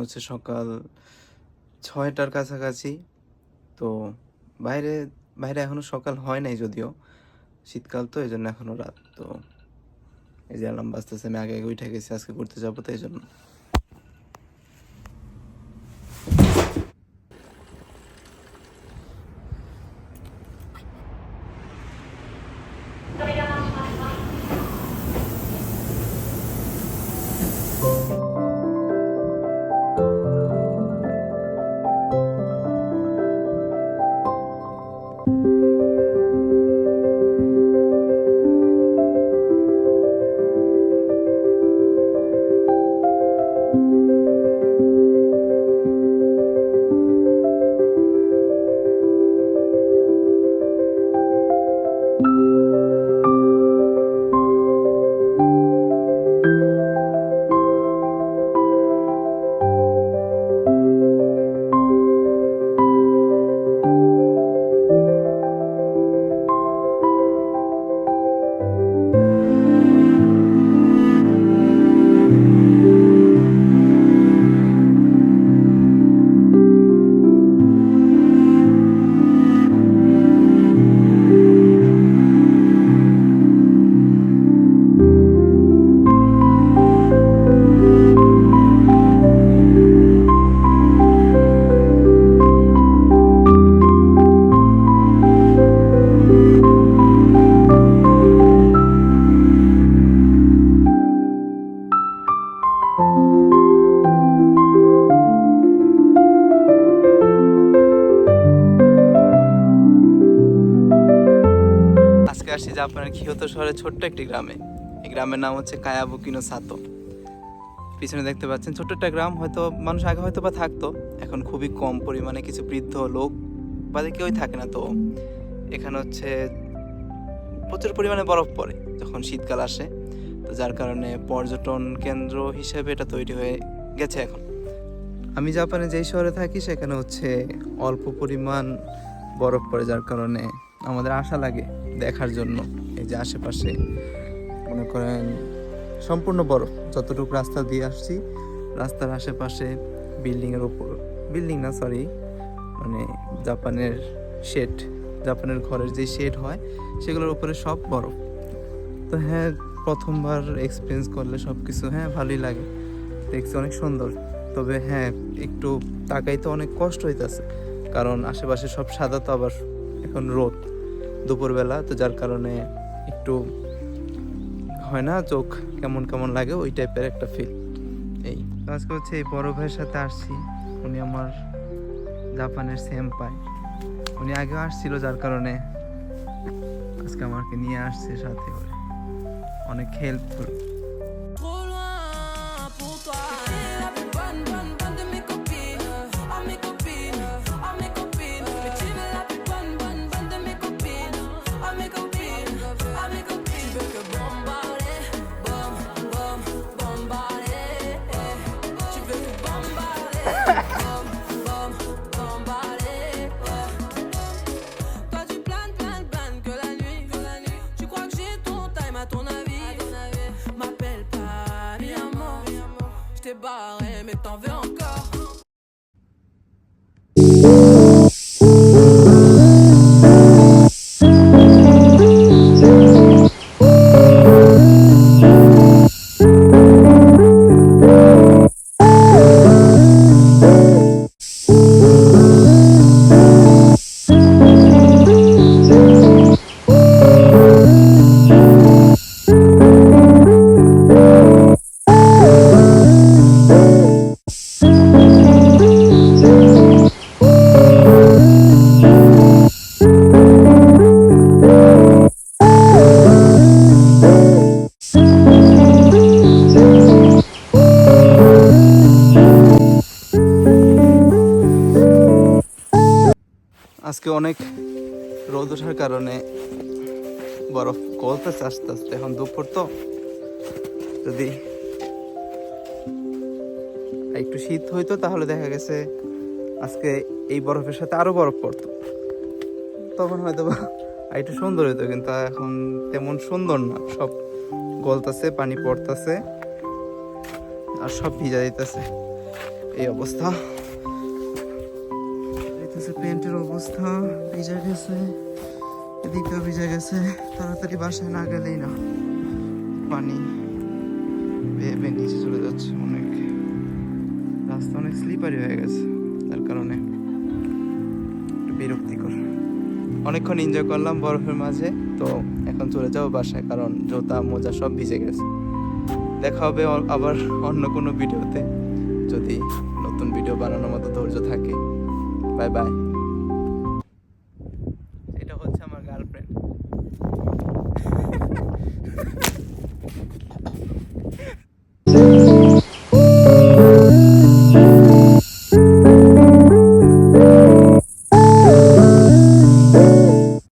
হচ্ছে সকাল 6টার কাছাকাছি। তো বাইরে বাইরে এখনো সকাল হয় নাই, যদিও শীতকাল তো এই জন্য এখনো রাত। তো এই যে অ্যালার্ম বাজতেছে, আমি আগে আগে উঠে গেছি, আজকে ঘুরতে যাবো তো এই জন্য। আজকে আসছি জাপানের কিয়োতো শহরের ছোট্ট একটি গ্রামে। এই গ্রামের নাম হচ্ছে কায়াবুকি নো সাতো। পিছনে দেখতে পাচ্ছেন ছোট্ট একটা গ্রাম, হয়তো মানুষ আগে হয়তো বা থাকতো, এখন খুবই কম পরিমাণে কিছু বৃদ্ধ লোক বাদে কেউই থাকে না। তো এখানে হচ্ছে প্রচুর পরিমাণে বরফ পড়ে যখন শীতকাল আসে, তো যার কারণে পর্যটন কেন্দ্র হিসেবে এটা তৈরি হয়ে গেছে এখন। আমি জাপানে যেই শহরে থাকি সেখানে হচ্ছে অল্প পরিমাণ বরফ পড়ে, যার কারণে আমাদের আশা লাগে দেখার জন্য। এই যে আশেপাশে মনে করেন সম্পূর্ণ বরফ, যতটুকু রাস্তা দিয়ে আসছি রাস্তার আশেপাশে বিল্ডিংয়ের ওপর, বিল্ডিং না সরি, মানে জাপানের শেড, জাপানের ঘরের যে শেড হয় সেগুলোর উপরে সব বরফ। তো হ্যাঁ, প্রথমবার এক্সপিরিয়েন্স করলে সব কিছু ভালোই লাগে, দেখছি অনেক সুন্দর। তবে হ্যাঁ, একটু তাকাইতে অনেক কষ্ট হইতেছে, কারণ আশেপাশে সব সাদা, তো আবার এখন রোদ দুপুরবেলা, তো যার কারণে একটু হয় না, চোখ কেমন কেমন লাগে, ওই টাইপের একটা ফিল। এই আজকে হচ্ছে এই বড় ভাইয়ের সাথে আসছি, উনি আমার জাপানের সেমপাই, উনি আগেও আসছিল, যার কারণে আজকে আমাকে নিয়ে আসছে সাথে করে, অনেক হেল্পফুল। আজকে অনেক রোদ ওঠার কারণে বরফ গলতেছে আস্তে আস্তে, এখন দুপুর তো, যদি একটু শীত হইতো তাহলে দেখা গেছে আজকে এই বরফের সাথে আরো বরফ পড়তো, তখন হয়তো বা একটু সুন্দর হইতো, কিন্তু এখন তেমন সুন্দর না, সব গলতেছে, পানি পড়তেছে আর সব ভিজা দিতেছে। এই অবস্থা, প্যান্টের অবস্থা ভিজে গেছে, এদিকটাও ভিজে গেছে। তাড়াতাড়ি বাসায় না গেলেই না, পানি বেয়ে বেয়ে নিচে চলে যাচ্ছে। অনেক রাস্তা অনেক স্লিপারি হয়ে গেছে, তার কারণে একটু বিরক্তিকর। অনেকক্ষণ এনজয় করলাম বরফের মাঝে, তো এখন চলে যাবো বাসায়, কারণ জুতা মোজা সব ভিজে গেছে। দেখা হবে আবার অন্য কোনো ভিডিওতে, যদি নতুন ভিডিও বানানোর মতো ধৈর্য থাকে। Bye bye.